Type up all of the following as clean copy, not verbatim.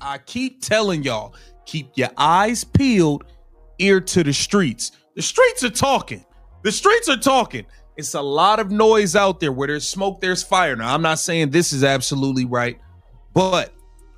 I keep telling y'all, keep your eyes peeled, ear to the streets. The streets are talking. The streets are talking. It's a lot of noise out there. Where there's smoke, there's fire. Now, I'm not saying this is absolutely right, but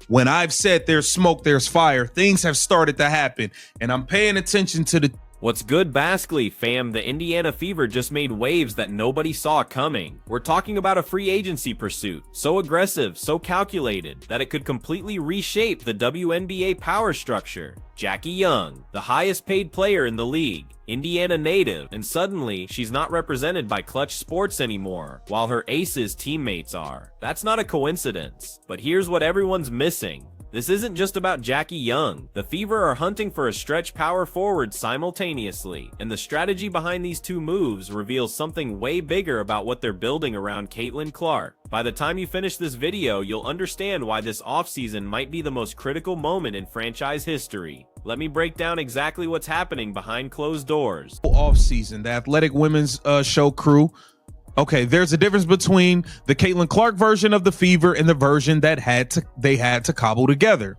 when I've said there's smoke, there's fire, things have started to happen, and I'm paying attention to the... What's good, Baskley fam? The Indiana Fever just made waves that nobody saw coming. We're talking about a free agency pursuit, so aggressive, so calculated, that it could completely reshape the WNBA power structure. Jackie Young, the highest paid player in the league, Indiana native, and suddenly she's not represented by Clutch Sports anymore, while her Aces teammates are. That's not a coincidence, but here's what everyone's missing. This isn't just about Jackie Young. The Fever are hunting for a stretch power forward simultaneously, and the strategy behind these two moves reveals something way bigger about what they're building around Caitlin Clark. By the time you finish this video, you'll understand why this offseason might be the most critical moment in franchise history. Let me break down exactly what's happening behind closed doors. Offseason, the Athletic Women's Show crew. Okay, there's a difference between the Caitlin Clark version of the Fever and the version that they had to cobble together.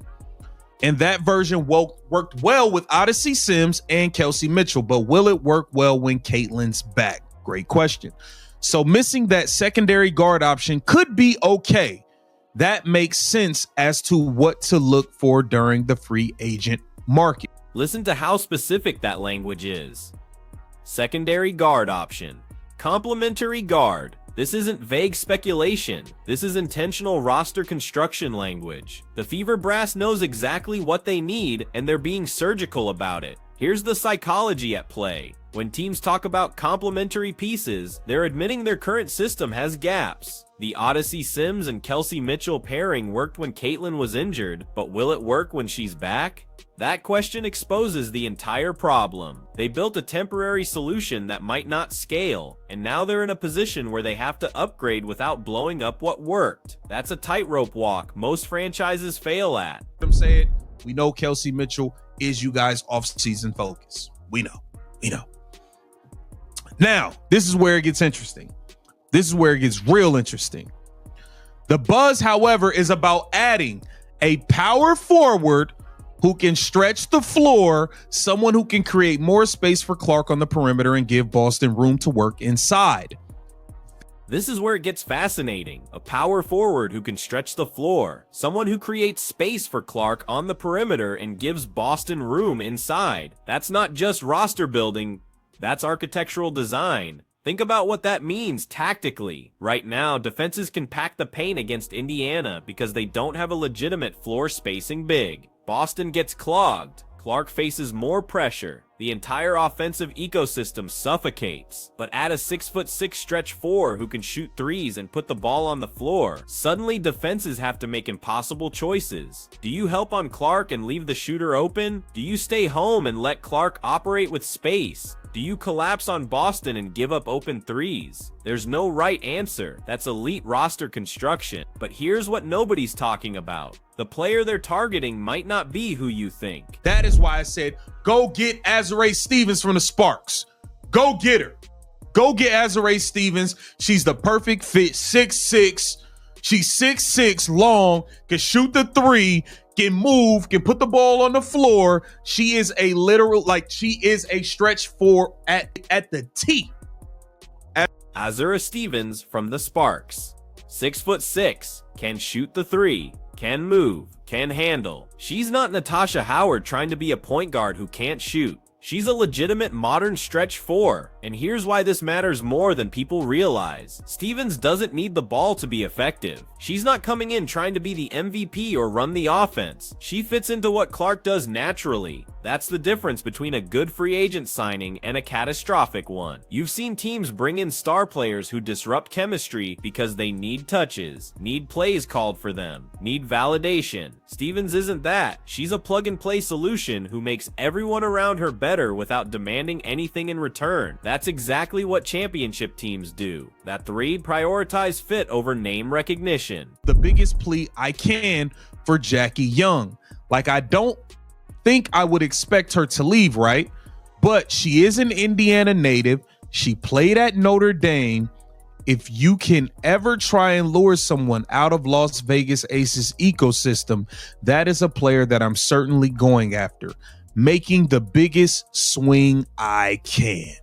And that version worked well with Odyssey Sims and Kelsey Mitchell, but will it work well when Caitlin's back? Great question. So missing that secondary guard option could be okay. That makes sense as to what to look for during the free agent market. Listen to how specific that language is. Secondary guard option. Complementary guard. This isn't vague speculation. This is intentional roster construction language. The Fever brass knows exactly what they need, and they're being surgical about it. Here's the psychology at play. When teams talk about complementary pieces, they're admitting their current system has gaps. The Odyssey Sims and Kelsey Mitchell pairing worked when Caitlin was injured, but will it work when she's back? That question exposes the entire problem. They built a temporary solution that might not scale, and now they're in a position where they have to upgrade without blowing up what worked. That's a tightrope walk most franchises fail at. I'm saying, we know Kelsey Mitchell is you guys' off-season focus. We know. Now, this is where it gets interesting. This is where it gets real interesting. The buzz, however, is about adding a power forward who can stretch the floor, someone who can create more space for Clark on the perimeter and give Boston room to work inside. This is where it gets fascinating. A power forward who can stretch the floor, someone who creates space for Clark on the perimeter and gives Boston room inside. That's not just roster building, that's architectural design. Think about what that means tactically. Right now, defenses can pack the paint against Indiana because they don't have a legitimate floor spacing big. Boston gets clogged. Clark faces more pressure. The entire offensive ecosystem suffocates. But add a 6'6" stretch 4 who can shoot threes and put the ball on the floor. Suddenly defenses have to make impossible choices. Do you help on Clark and leave the shooter open? Do you stay home and let Clark operate with space? Do you collapse on Boston and give up open threes? There's no right answer. That's elite roster construction. But here's what nobody's talking about. The player they're targeting might not be who you think. That is why I said, go get Azurá Stevens from the Sparks. Go get her. Go get Azurá Stevens. She's the perfect fit. 6'6". She's 6'6", long, can shoot the three, can move, can put the ball on the floor. She is a literal, she is a stretch 4 at the T. Azurá Stevens from the Sparks. 6'6", can shoot the three, can move, can handle. She's not Natasha Howard trying to be a point guard who can't shoot. She's a legitimate modern stretch 4, and here's why this matters more than people realize. Stevens doesn't need the ball to be effective. She's not coming in trying to be the MVP or run the offense. She fits into what Clark does naturally. That's the difference between a good free agent signing and a catastrophic one. You've seen teams bring in star players who disrupt chemistry because they need touches, need plays called for them, need validation. Stevens isn't that. She's a plug-and-play solution who makes everyone around her better without demanding anything in return. That's exactly what championship teams do. That 3, prioritize fit over name recognition. The biggest plea I can for Jackie Young. I don't think I would expect her to leave, right? But she is an Indiana native. She played at Notre Dame. if you can ever try and lure someone out of Las Vegas Aces ecosystem, that is a player that I'm certainly going after, making the biggest swing I can.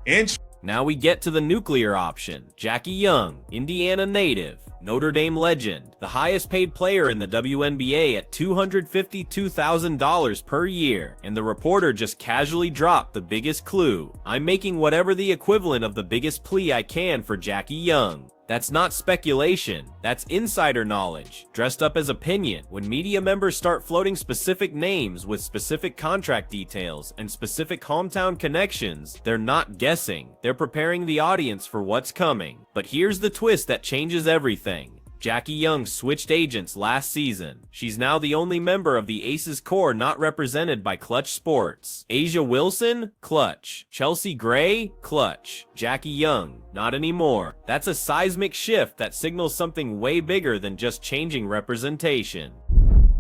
And now we get to the nuclear option. Jackie Young, Indiana native, Notre Dame legend, the highest paid player in the WNBA at $252,000 per year, and the reporter just casually dropped the biggest clue. I'm making whatever the equivalent of the biggest plea I can for Jackie Young. That's not speculation, that's insider knowledge, dressed up as opinion. When media members start floating specific names with specific contract details and specific hometown connections, they're not guessing, they're preparing the audience for what's coming. But here's the twist that changes everything. Jackie Young switched agents last season. She's now the only member of the Aces core not represented by Clutch Sports. A'ja Wilson? Clutch. Chelsea Gray? Clutch. Jackie Young? Not anymore. That's a seismic shift that signals something way bigger than just changing representation.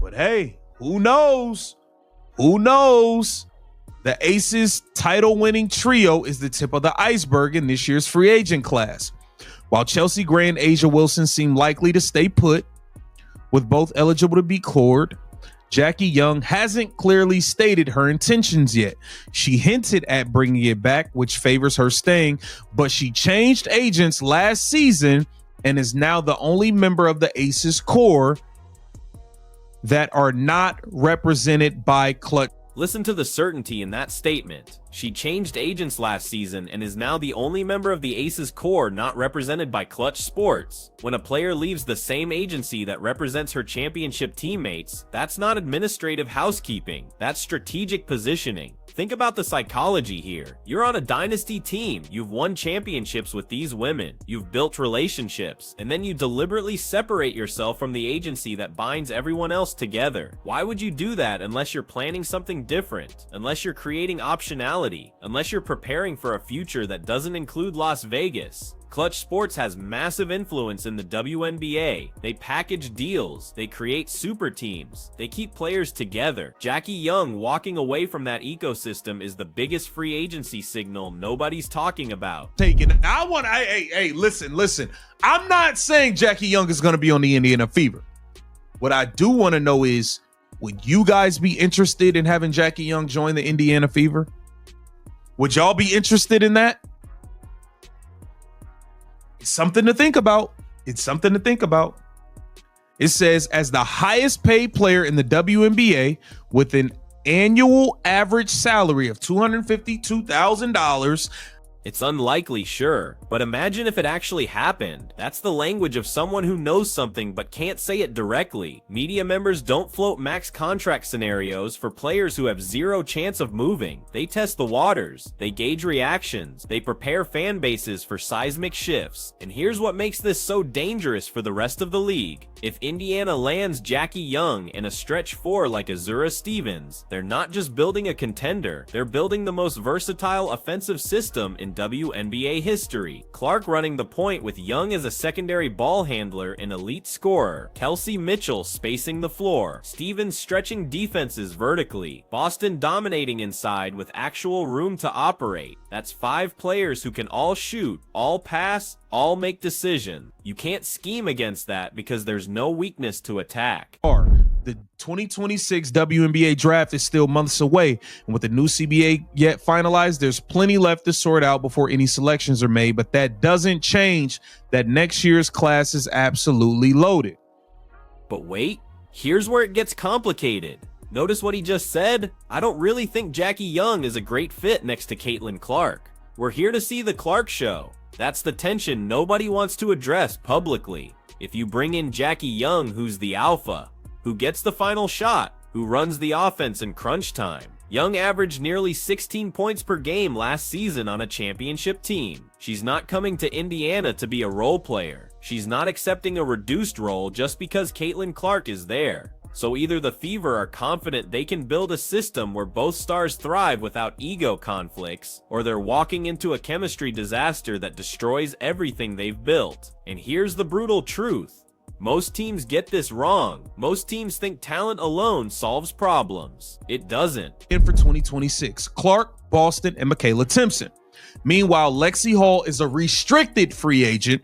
But hey, who knows? Who knows? The Aces title-winning trio is the tip of the iceberg in this year's free agent class. While Chelsea Gray and A'ja Wilson seem likely to stay put, with both eligible to be cleared, Jackie Young hasn't clearly stated her intentions yet. She hinted at bringing it back, which favors her staying, but she changed agents last season and is now the only member of the Aces core that are not represented by Clutch. Listen to the certainty in that statement. She changed agents last season and is now the only member of the Aces core not represented by Clutch Sports. When a player leaves the same agency that represents her championship teammates, that's not administrative housekeeping, that's strategic positioning. Think about the psychology here. You're on a dynasty team, you've won championships with these women, you've built relationships, and then you deliberately separate yourself from the agency that binds everyone else together. Why would you do that unless you're planning something different, unless you're creating optionality, unless you're preparing for a future that doesn't include Las Vegas? Clutch Sports has massive influence in the WNBA. They package deals, they create super teams, they keep players together. Jackie Young walking away from that ecosystem is the biggest free agency signal nobody's talking about. Listen. I'm not saying Jackie Young is going to be on the Indiana Fever. What I do want to know is, would you guys be interested in having Jackie Young join the Indiana Fever? Would y'all be interested in that? It's something to think about. It says, as the highest paid player in the WNBA with an annual average salary of $252,000. It's unlikely, sure, but imagine if it actually happened. That's the language of someone who knows something but can't say it directly. Media members don't float max contract scenarios for players who have zero chance of moving. They test the waters, they gauge reactions, they prepare fan bases for seismic shifts. And here's what makes this so dangerous for the rest of the league. If Indiana lands Jackie Young and a stretch four like Azurá Stevens, they're not just building a contender, they're building the most versatile offensive system in WNBA history. Clark running the point with Young as a secondary ball handler and elite scorer, Kelsey Mitchell spacing the floor, Stevens stretching defenses vertically, Boston dominating inside with actual room to operate. That's 5 players who can all shoot, all pass, all make decisions. You can't scheme against that because there's no weakness to attack. The 2026 WNBA draft is still months away, and with the new CBA yet finalized, there's plenty left to sort out before any selections are made, but that doesn't change that next year's class is absolutely loaded. But wait, here's where it gets complicated. Notice what he just said? I don't really think Jackie Young is a great fit next to Caitlin Clark. We're here to see the Clark show. That's the tension nobody wants to address publicly. If you bring in Jackie Young, who's the alpha, who gets the final shot, who runs the offense in crunch time. Young averaged nearly 16 points per game last season on a championship team. She's not coming to Indiana to be a role player. She's not accepting a reduced role just because Caitlin Clark is there. So either the Fever are confident they can build a system where both stars thrive without ego conflicts, or they're walking into a chemistry disaster that destroys everything they've built. And here's the brutal truth. Most teams get this wrong. Most teams think talent alone solves problems. It doesn't. In for 2026, Clark, Boston, and Michaela Timpson. Meanwhile, Lexi Hall is a restricted free agent.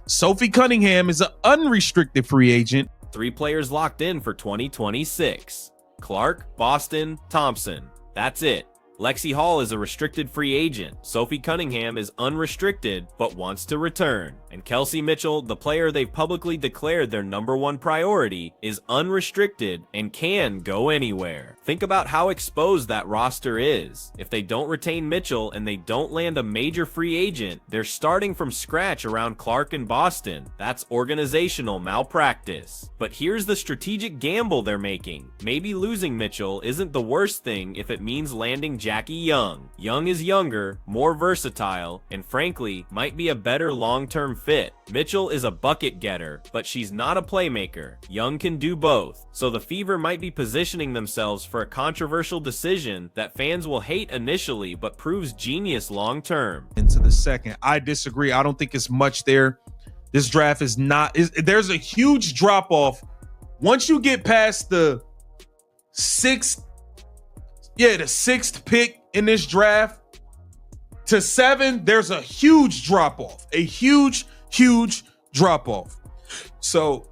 Sophie Cunningham is an unrestricted free agent. 3 players locked in for 2026. Clark, Boston, Thompson. That's it. Lexi Hall is a restricted free agent. Sophie Cunningham is unrestricted, but wants to return. And Kelsey Mitchell, the player they've publicly declared their #1 priority, is unrestricted and can go anywhere. Think about how exposed that roster is. If they don't retain Mitchell and they don't land a major free agent, they're starting from scratch around Clark and Boston. That's organizational malpractice. But here's the strategic gamble they're making. Maybe losing Mitchell isn't the worst thing if it means landing Jackie Young. Young is younger, more versatile, and frankly, might be a better long-term fit. Mitchell is a bucket getter, but she's not a playmaker. Young can do both. So the Fever might be positioning themselves for a controversial decision that fans will hate initially, but proves genius long-term. Into the second, I disagree. I don't think it's much there. This draft is not, there's a huge drop-off. Once you get past the sixth pick in this draft to 7, there's a huge drop-off. A huge drop-off. So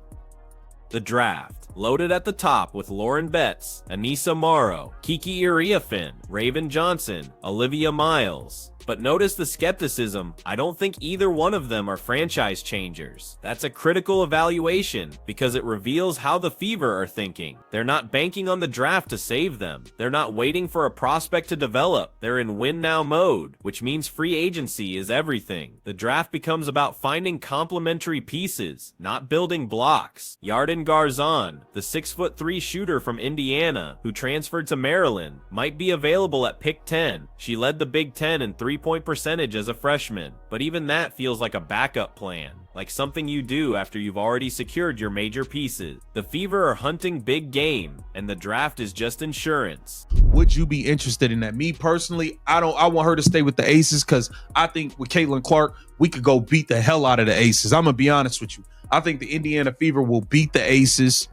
the draft. Loaded at the top with Lauren Betts, Anissa Morrow, Kiki Iriafin, Raven Johnson, Olivia Miles. But notice the skepticism. I don't think either one of them are franchise changers. That's a critical evaluation because it reveals how the Fever are thinking. They're not banking on the draft to save them. They're not waiting for a prospect to develop. They're in win now mode, which means free agency is everything. The draft becomes about finding complementary pieces, not building blocks. Yarden Garzon, the 6'3" shooter from Indiana who transferred to Maryland, might be available at pick 10. She led the Big Ten in three-point percentage as a freshman, but even that feels like a backup plan, like something you do after you've already secured your major pieces. The Fever are hunting big game, and the draft is just insurance. Would you be interested in that? Me personally, I want her to stay with the Aces because I think with Caitlin Clark, we could go beat the hell out of the Aces. I'm gonna be honest with you. I think the Indiana Fever will beat the Aces.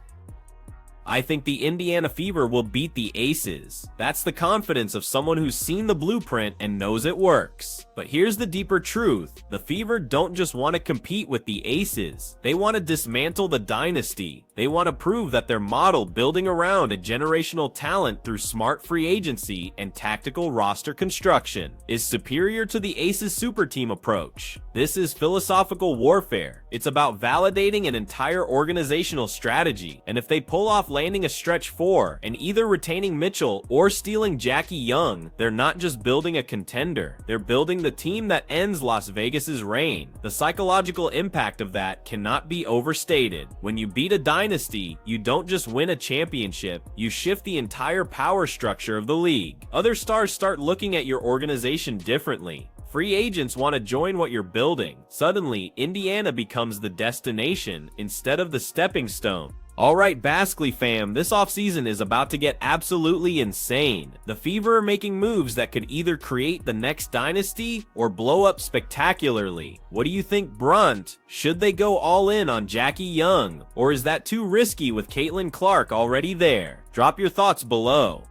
I think the Indiana Fever will beat the Aces. That's the confidence of someone who's seen the blueprint and knows it works. But here's the deeper truth. The Fever don't just want to compete with the Aces. They want to dismantle the dynasty. They want to prove that their model building around a generational talent through smart free agency and tactical roster construction is superior to the Aces super team approach. This is philosophical warfare. It's about validating an entire organizational strategy. And if they pull off landing a stretch 4 and either retaining Mitchell or stealing Jackie Young, they're not just building a contender. They're building the team that ends Las Vegas's reign. The psychological impact of that cannot be overstated. When you beat a dynasty, you don't just win a championship, you shift the entire power structure of the league. Other stars start looking at your organization differently. Free agents want to join what you're building. Suddenly, Indiana becomes the destination instead of the stepping stone. Alright Baskley fam, this offseason is about to get absolutely insane. The Fever are making moves that could either create the next dynasty or blow up spectacularly. What do you think, Brunt? Should they go all in on Jackie Young? Or is that too risky with Caitlin Clark already there? Drop your thoughts below.